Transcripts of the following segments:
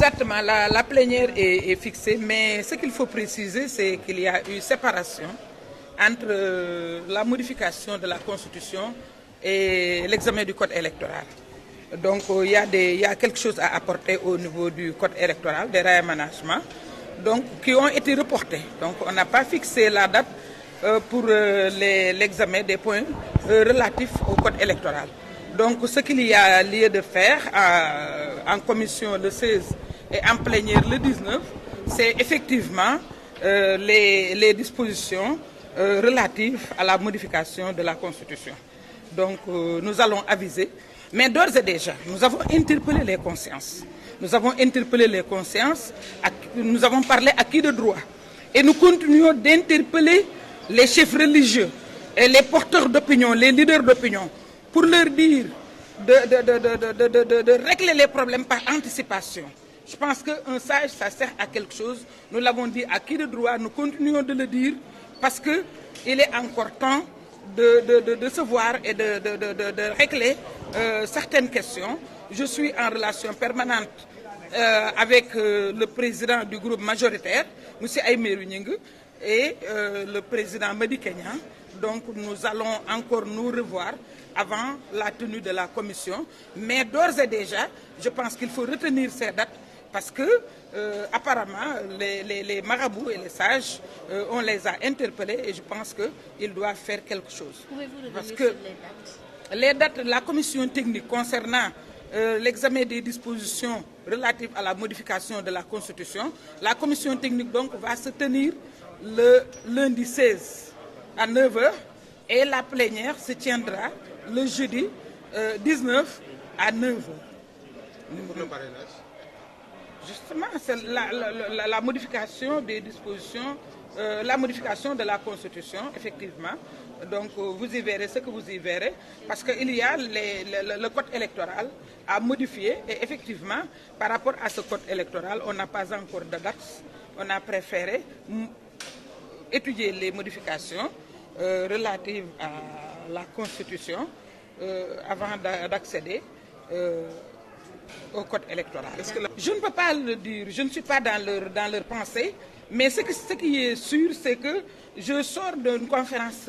Exactement, la plénière est fixée, mais ce qu'il faut préciser, c'est qu'il y a eu séparation entre la modification de la Constitution et l'examen du code électoral. Donc il y a quelque chose à apporter au niveau du code électoral, des réaménagements, donc qui ont été reportés. Donc on n'a pas fixé la date pour l'examen des points relatifs au code électoral. Donc ce qu'il y a lieu de faire en commission le 16 et en plénière le 19, c'est effectivement les dispositions relatives à la modification de la Constitution. Donc nous allons aviser, mais d'ores et déjà, nous avons interpellé les consciences. Nous avons interpellé les consciences, nous avons parlé à qui de droit. Et nous continuons d'interpeller les chefs religieux et les porteurs d'opinion, les leaders d'opinion, pour leur dire de régler les problèmes par anticipation. Je pense qu'un sage, ça sert à quelque chose. Nous l'avons dit à qui de droit, nous continuons de le dire, parce qu'il est encore temps de se voir et de régler certaines questions. Je suis en relation permanente avec le président du groupe majoritaire, M. Aïmerou Gningue, et le président Madi Kenya. Donc nous allons encore nous revoir avant la tenue de la commission. Mais d'ores et déjà, je pense qu'il faut retenir ces dates parce que apparemment les marabouts et les sages, on les a interpellés et je pense qu'ils doivent faire quelque chose. Pouvez-vous parce revenir que sur les dates? les dates, la commission technique concernant l'examen des dispositions relatives à la modification de la Constitution, la commission technique donc va se tenir le lundi 16 à 9h et la plénière se tiendra le jeudi 19 à 9h. Pour le parrainage? Justement, c'est la modification des dispositions, la modification de la Constitution, effectivement. Donc vous y verrez ce que vous y verrez, parce qu'il y a le code électoral à modifier et effectivement, par rapport à ce code électoral, on n'a pas encore de date. On a préféré étudier les modifications relatives à la Constitution avant d'accéder au code électoral. Je ne peux pas le dire, je ne suis pas dans leur pensée, mais ce qui est sûr, c'est que je sors d'une conférence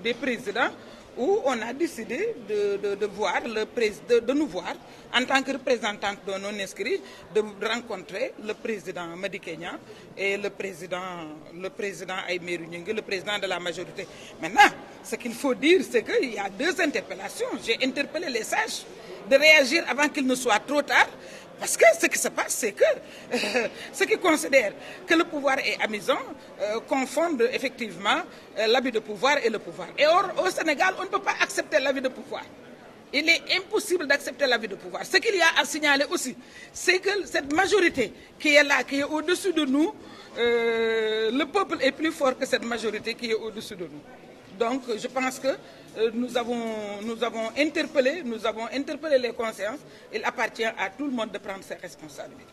des présidents où on a décidé de nous voir en tant que représentante de non-inscrits, de rencontrer le président Madi Kenya et le président Aïmerou Gningue, le président de la majorité. Maintenant, ce qu'il faut dire, c'est qu'il y a deux interpellations. J'ai interpellé les sages de réagir avant qu'il ne soit trop tard. Parce que ce qui se passe, c'est que ceux qui considèrent que le pouvoir est amusant confondent effectivement l'abus de pouvoir et le pouvoir. Et or, au Sénégal, on ne peut pas accepter l'abus de pouvoir. Il est impossible d'accepter l'abus de pouvoir. Ce qu'il y a à signaler aussi, c'est que cette majorité qui est là, qui est au-dessus de nous, le peuple est plus fort que cette majorité qui est au-dessus de nous. Donc, je pense que nous avons interpellé les consciences. Il appartient à tout le monde de prendre ses responsabilités.